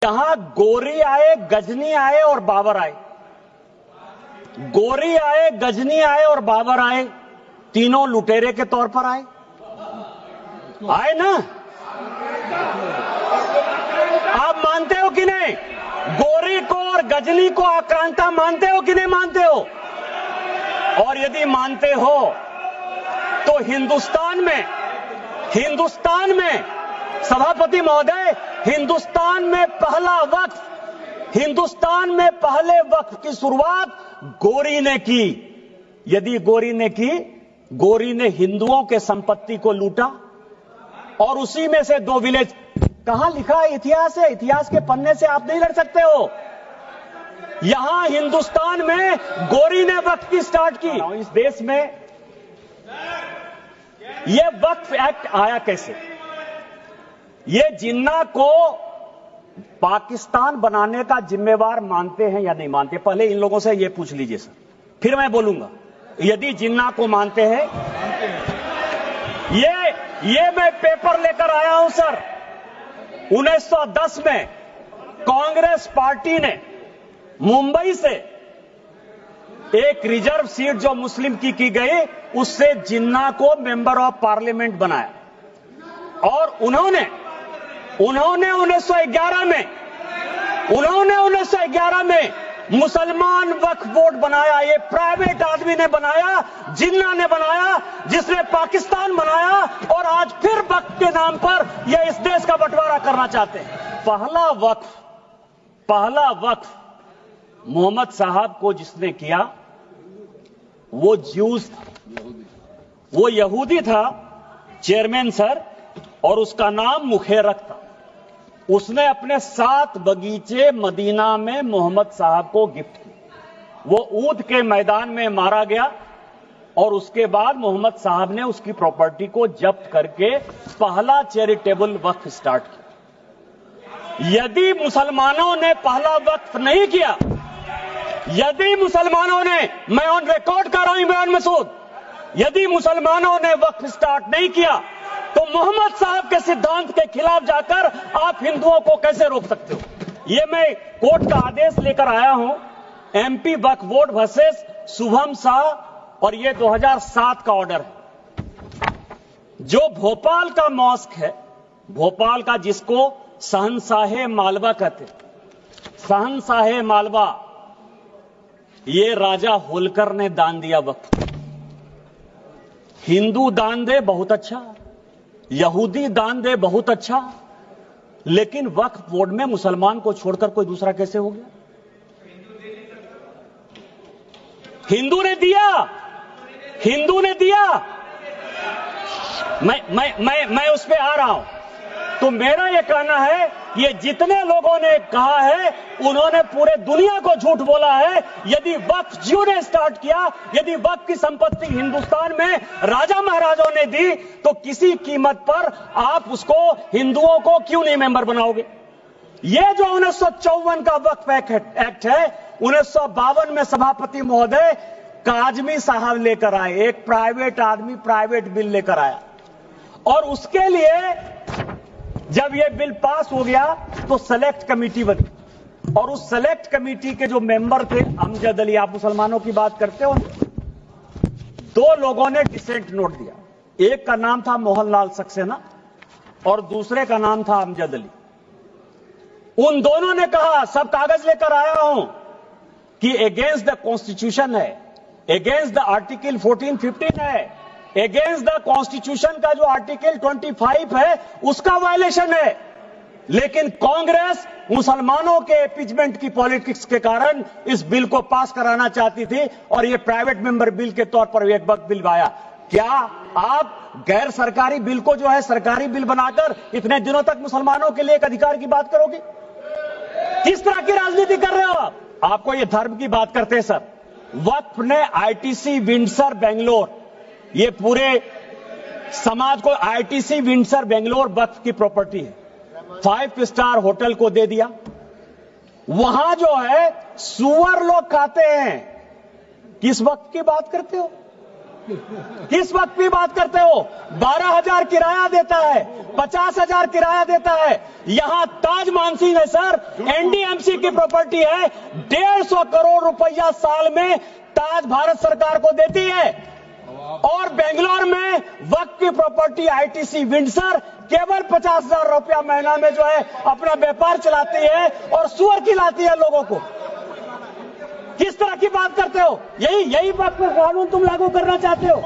यहां गोरी आए, गजनी आए और बाबर आए। गोरी आए, गजनी आए और बाबर आए, तीनों लुटेरे के तौर पर आए ना? आप मानते हो कि नहीं? गोरी को और गजनी को आक्रांता मानते हो कि नहीं मानते हो? और यदि मानते हो तो हिंदुस्तान में सभापति महोदय, हिंदुस्तान में पहले वक्फ की शुरुआत गोरी ने की। यदि गोरी ने की, गोरी ने हिंदुओं के संपत्ति को लूटा और उसी में से 2 विलेज। कहां लिखा है? इतिहास है, इतिहास के पन्ने से आप नहीं लड़ सकते हो। यहां हिंदुस्तान में गोरी ने वक्फ की स्टार्ट की। इस देश में यह वक्फ एक्ट आया कैसे? ये जिन्ना को पाकिस्तान बनाने का जिम्मेवार मानते हैं या नहीं मानते? पहले इन लोगों से ये पूछ लीजिए सर, फिर मैं बोलूंगा। यदि जिन्ना को मानते हैं, ये मैं पेपर लेकर आया हूं सर। 1910 में कांग्रेस पार्टी ने मुंबई से एक रिजर्व सीट जो मुस्लिम की गई, उससे जिन्ना को मेंबर ऑफ पार्लियामेंट बनाया। और उन्होंने 1911 में मुसलमान वक्फ बोर्ड बनाया। ये प्राइवेट आदमी ने बनाया, जिन्ना ने बनाया, जिसने पाकिस्तान बनाया। और आज फिर वक्फ के नाम पर ये इस देश का बंटवारा करना चाहते हैं। पहला वक्फ मोहम्मद साहब को जिसने किया, वो ज्यूज था, वो यहूदी था चेयरमैन सर, और उसका नाम मुखेरक था। उसने अपने 7 बगीचे मदीना में मोहम्मद साहब को गिफ्ट किए। वो ऊद के मैदान में मारा गया और उसके बाद मोहम्मद साहब ने उसकी प्रॉपर्टी को जब्त करके पहला चैरिटेबल वक्फ स्टार्ट किया। यदि मुसलमानों ने पहला वक्फ नहीं किया, यदि मुसलमानों ने, मैं ऑन रिकॉर्ड कर रहा हूं बयान मसूद, यदि मुसलमानों ने वक्फ स्टार्ट नहीं किया तो मोहम्मद साहब के सिद्धांत के खिलाफ जाकर आप हिंदुओं को कैसे रोक सकते हो? ये मैं कोर्ट का आदेश लेकर आया हूं, एमपी वक्फ बोर्ड वर्सेस शुभम शाह, और ये 2007 का ऑर्डर है। जो भोपाल का मॉस्क है, भोपाल का, जिसको शहंशाहे मालवा कहते, शहंशाहे मालवा, ये राजा होलकर ने दान दिया वक्फ। हिंदू दान दे बहुत अच्छा, यहूदी दान दे बहुत अच्छा, लेकिन वक्फ बोर्ड में मुसलमान को छोड़कर कोई दूसरा कैसे हो गया? हिंदू ने दिया। मैं उस पे आ रहा हूं। तो मेरा यह कहना है, ये जितने लोगों ने कहा है, उन्होंने पूरे दुनिया को झूठ बोला है। यदि वक्फ जियो ने स्टार्ट किया, यदि वक्फ की संपत्ति हिंदुस्तान में राजा महाराजाओं ने दी, तो किसी कीमत पर आप उसको, हिंदुओं को क्यों नहीं मेंबर बनाओगे? ये जो 1954 का वक्फ एक्ट है, 1952 में सभापति महोदय काजमी साहब लेकर आए। एक प्राइवेट आदमी प्राइवेट बिल लेकर आया, और उसके लिए जब यह बिल पास हो गया तो सेलेक्ट कमेटी बनी, और उस सेलेक्ट कमेटी के जो मेंबर थे, अमजद अली, आप मुसलमानों की बात करते हो, 2 लोगों ने डिसेंट नोट दिया। एक का नाम था मोहनलाल सक्सेना और दूसरे का नाम था अमजद अली। उन दोनों ने कहा, सब कागज लेकर आया हूं, कि अगेंस्ट द कॉन्स्टिट्यूशन है, अगेंस्ट द आर्टिकल 14-15 है, अगेंस्ट द कॉन्स्टिट्यूशन का जो आर्टिकल 25 है उसका वायलेशन है। लेकिन कांग्रेस मुसलमानों के एपीजमेंट की पॉलिटिक्स के कारण इस बिल को पास कराना चाहती थी, और यह प्राइवेट मेंबर बिल के तौर पर एक वक्त बिल आया। क्या आप गैर सरकारी बिल को जो है सरकारी बिल बनाकर इतने दिनों तक मुसलमानों के लिए एक अधिकार की बात करोगे? किस तरह की राजनीति कर रहे हो आप? आपको ये धर्म की बात करते हैं सर। वक्फ ने आईटीसी विंडसर बेंगलोर, ये पूरे समाज को, आईटीसी विंडसर बेंगलोर वक्फ की प्रॉपर्टी है, 5 स्टार होटल को दे दिया। वहां जो है सुअर लोग खाते हैं। किस वक्त की बात करते हो? किस वक्त की बात करते हो? 12,000 किराया देता है, 50,000 किराया देता है। यहां ताज मानसिंह है सर, एनडीएमसी की प्रॉपर्टी है। 150 करोड़ रुपया साल में ताज भारत सरकार को देती है। और बेंगलोर में वक्त की प्रॉपर्टी आईटीसी विंडसर केवल 50,000 रुपया महीना में जो है अपना व्यापार चलाती है और सुअर खिलाती है लोगों को। किस तरह की बात करते हो? यही बात पर कानून तुम लागू करना चाहते हो?